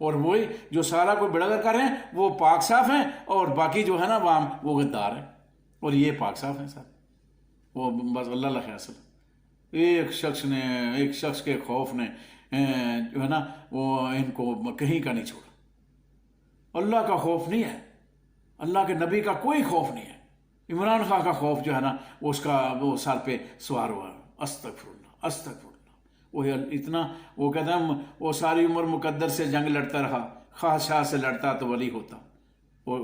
اور وہی جو سارا کوئی بڑا کر رہے ہیں وہ پاک صاف ہیں، اور باقی جو ہے نا وہ غدار ہیں، اور یہ پاک صاف ہیں سر. وہ بس اللہ اللہ خیر. ایک شخص کے خوف نے جو ہے نا وہ ان کو کہیں کا نہیں چھوڑا. اللہ کا خوف نہیں ہے، اللہ کے نبی کا کوئی خوف نہیں ہے. عمران خان کا خوف جو ہے نا وہ سر پہ سوار ہوا. استغفر اللہ استغفر اللہ. وہ اتنا وہ کہتا ہے وہ ساری عمر مقدر سے جنگ لڑتا رہا، خواہشات سے لڑتا تو ولی ہوتا. وہ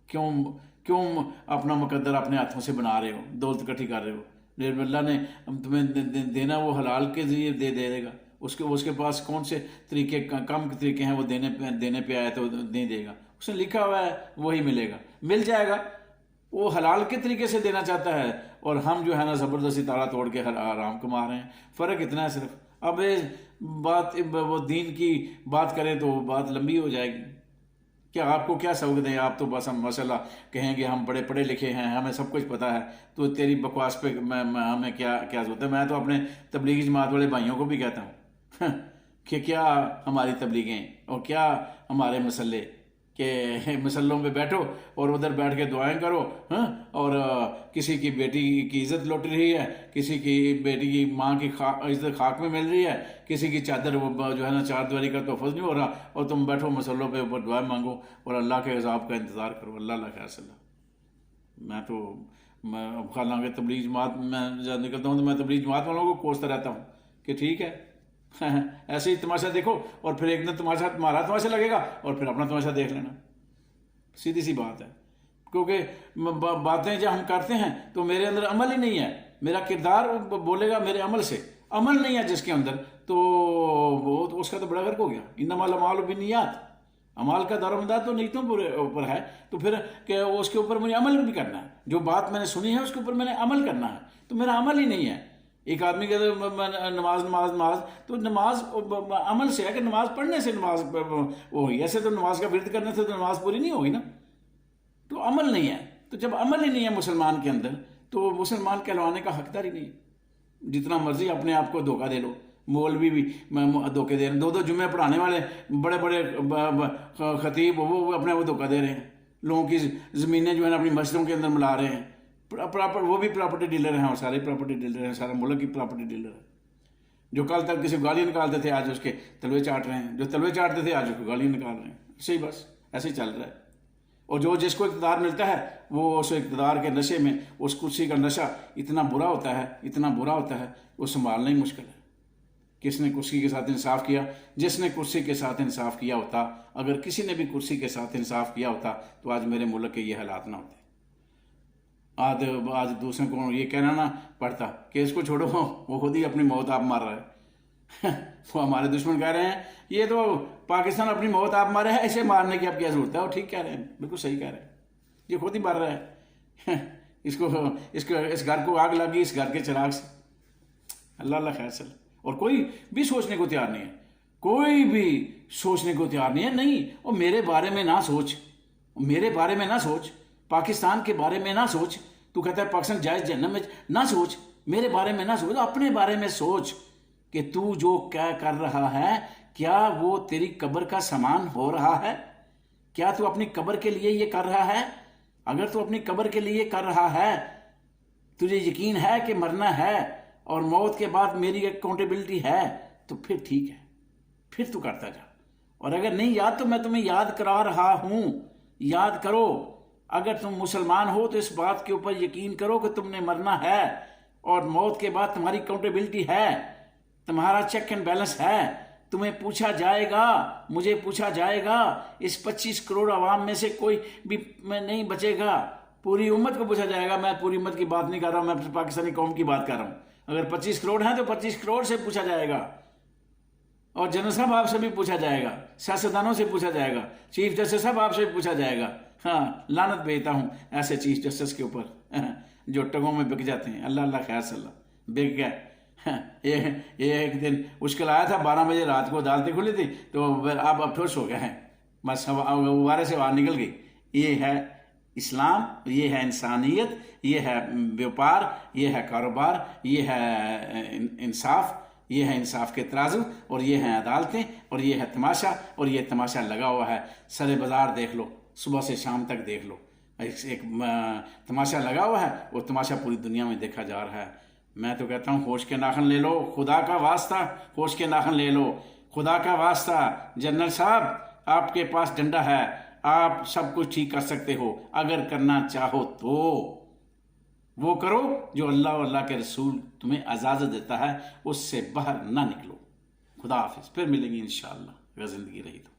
کیوں اپنا مقدر اپنے ہاتھوں سے بنا رہے ہو، دولت اکٹھی کر رہے ہو؟ اللہ نے تمہیں دینا وہ حلال کے ذریعے دے دے گا. اس کے پاس کون سے طریقے کم طریقے ہیں وہ دینے پہ آیا تو نہیں دے گا. اس نے لکھا ہوا ہے وہی ملے گا، مل جائے گا. وہ حلال کے طریقے سے دینا چاہتا ہے، اور ہم جو ہے نا زبردستی تالا توڑ کے حرام کما رہے ہیں. فرق اتنا ہے صرف. اب وہ دین کی بات کریں تو بات لمبی ہو جائے گی. کیا آپ کو کیا سبق دیں؟ آپ تو بس ہم ماشاءاللہ کہیں گے ہم بڑے پڑھے لکھے ہیں، ہمیں سب کچھ پتہ ہے، تو تیری بکواس پہ ہمیں کیا ضرورت ہے؟ میں تو اپنے تبلیغی جماعت والے بھائیوں کو بھی کہتا ہوں کہ کیا ہماری تبلیغیں اور کیا ہمارے مسئلے کہ مسلوں پہ بیٹھو اور ادھر بیٹھ کے دعائیں کرو، اور کسی کی بیٹی کی عزت لوٹ رہی ہے، کسی کی بیٹی کی ماں کی عزت خاک میں مل رہی ہے، کسی کی چادر جو ہے نا چار دیواری کا تحفظ نہیں ہو رہا، اور تم بیٹھو مسلوں پہ اوپر دعائیں مانگو اور اللہ کے عذاب کا انتظار کرو. اللہ اللہ خیر صلی اللہ. میں حالانکہ تبلیغ جماعت میں جب نکلتا ہوں تو میں تبلیغ جماعت والوں کو کوستا رہتا ہوں کہ ٹھیک ہے ایسے ہی تماشا دیکھو، اور پھر ایک دن تمہارا تماشا لگے گا اور پھر اپنا تماشا دیکھ لینا. سیدھی سی بات ہے. کیونکہ باتیں جب ہم کرتے ہیں تو میرے اندر عمل ہی نہیں ہے. میرا کردار بولے گا میرے عمل سے، عمل نہیں ہے جس کے اندر تو وہ اس کا تو بڑا فرق ہو گیا. انما الاعمال بالنیات. عمال کا دار و مدار تو نیتوں اوپر ہے، تو پھر کہ اس کے اوپر مجھے عمل بھی کرنا ہے. جو بات میں نے سنی ہے اس کے اوپر میں نے عمل کرنا ہے، تو میرا عمل ہی نہیں ہے. ایک آدمی کہتے ہیں نماز تو نماز عمل سے ہے کہ نماز پڑھنے سے نماز وہ ہوئی. ایسے تو نماز کا ورد کرنے سے تو نماز پوری نہیں ہوگی نا. تو عمل نہیں ہے. تو جب عمل ہی نہیں ہے مسلمان کے اندر تو مسلمان کہلوانے کا حقدار ہی نہیں ہے. جتنا مرضی اپنے آپ کو دھوکہ دے لو. مولوی بھی دھوکے دے رہے ہیں، دو جمعے پڑھانے والے بڑے بڑے خطیب وہ اپنے وہ دھوکہ دے رہے ہیں. لوگوں کی زمینیں جو ہے نا اپنی مسجدوں کے اندر ملا رہے ہیں. وہ بھی پراپرٹی ڈیلر ہیں، اور سارے پراپرٹی ڈیلر ہیں، سارے ملک کی پراپرٹی ڈیلر ہیں. جو کل تک کسی کو گالیاں نکالتے تھے آج اس کے تلوے چاٹ رہے ہیں، جو تلوے چاٹتے تھے آج اس کو گالیاں نکال رہے ہیں. صحیح بس ایسے ہی چل رہا ہے. اور جس کو اقتدار ملتا ہے وہ اس اقتدار کے نشے میں اس کرسی کا نشہ اتنا برا ہوتا ہے وہ سنبھالنا ہی مشکل ہے. کس نے کرسی کے ساتھ انصاف کیا؟ جس نے کرسی کے ساتھ انصاف کیا ہوتا، اگر کسی نے بھی کرسی کے ساتھ انصاف کیا ہوتا تو آج میرے ملک کے یہ حالات نہ ہوتے. آج دوسرے کو یہ کہنا نہ پڑتا کہ اس کو چھوڑو، وہ خود ہی اپنی موت آپ مار رہا ہے. وہ ہمارے دشمن کہہ رہے ہیں یہ تو پاکستان اپنی موت آپ مارے ہے، اسے مارنے کی اب کیا ضرورت ہے؟ وہ ٹھیک کہہ رہے ہیں، بالکل صحیح کہہ رہے ہیں. یہ خود ہی مر رہا ہے. اس گھر کو آگ لگی اس گھر کے چراغ سے. اللہ اللہ خیر چل. اور کوئی بھی سوچنے کو تیار نہیں ہے، کوئی بھی سوچنے کو تیار نہیں ہے. نہیں، اور میرے بارے میں نہ سوچ، میرے بارے میں نہ سوچ، پاکستان کے بارے میں نہ سوچ. تو کہتا ہے پاکستان جائز جہنم میں، نہ سوچ. میرے بارے میں نہ سوچ، اپنے بارے میں سوچ کہ تو جو کیا کر رہا ہے کیا وہ تیری قبر کا سامان ہو رہا ہے؟ کیا تو اپنی قبر کے لیے یہ کر رہا ہے؟ اگر تو اپنی قبر کے لیے کر رہا ہے، تجھے یقین ہے کہ مرنا ہے اور موت کے بعد میری اکاؤنٹیبلٹی ہے، تو پھر ٹھیک ہے، پھر تو کرتا جا. اور اگر نہیں یاد تو میں تمہیں یاد کرا رہا ہوں، یاد کرو. اگر تم مسلمان ہو تو اس بات کے اوپر یقین کرو کہ تم نے مرنا ہے اور موت کے بعد تمہاری اکاؤنٹیبلٹی ہے، تمہارا چیک اینڈ بیلنس ہے. تمہیں پوچھا جائے گا، مجھے پوچھا جائے گا. اس 25 کروڑ عوام میں سے کوئی بھی نہیں بچے گا. پوری امت کو پوچھا جائے گا. میں پوری امت کی بات نہیں کر رہا ہوں، میں پاکستانی قوم کی بات کر رہا ہوں. اگر 25 کروڑ ہیں تو 25 کروڑ سے پوچھا جائے گا. اور جنرل صاحب آپ سے بھی پوچھا جائے گا، سیاستدانوں سے پوچھا جائے گا، چیف جسٹس صاحب آپ سے بھی پوچھا جائے گا. ہاں، لعنت بھیجتا ہوں ایسے چیف جسٹس کے اوپر جو ٹگوں میں بک جاتے ہیں. اللہ اللہ خیر صلی اللہ. بک گئے. یہ ایک دن مشکل آیا تھا، 12 بجے رات کو عدالتیں کھلی تھی تو آپ ٹھوس ہو گئے ہیں، بس غبارے سے باہر نکل گئی. یہ ہے اسلام، یہ ہے انسانیت، یہ ہے بیوپار، یہ ہے کاروبار، یہ ہے انصاف. یہ ہے انصاف کے ترازو، اور یہ ہیں عدالتیں، اور یہ ہے تماشا، اور یہ تماشا لگا ہوا ہے سر بازار دیکھ لو، صبح سے شام تک دیکھ لو، ایک تماشا لگا ہوا ہے، وہ تماشا پوری دنیا میں دیکھا جا رہا ہے۔ میں تو کہتا ہوں ہوش کے ناخن لے لو، خدا کا واسطہ ہوش کے ناخن لے لو، خدا کا واسطہ۔ جنرل صاحب آپ کے پاس ڈنڈا ہے، آپ سب کچھ ٹھیک کر سکتے ہو، اگر کرنا چاہو تو وہ کرو جو اللہ اور اللہ کے رسول تمہیں اجازت دیتا ہے، اس سے باہر نہ نکلو۔ خدا حافظ، پھر ملیں گے انشاءاللہ اگر زندگی رہی تو۔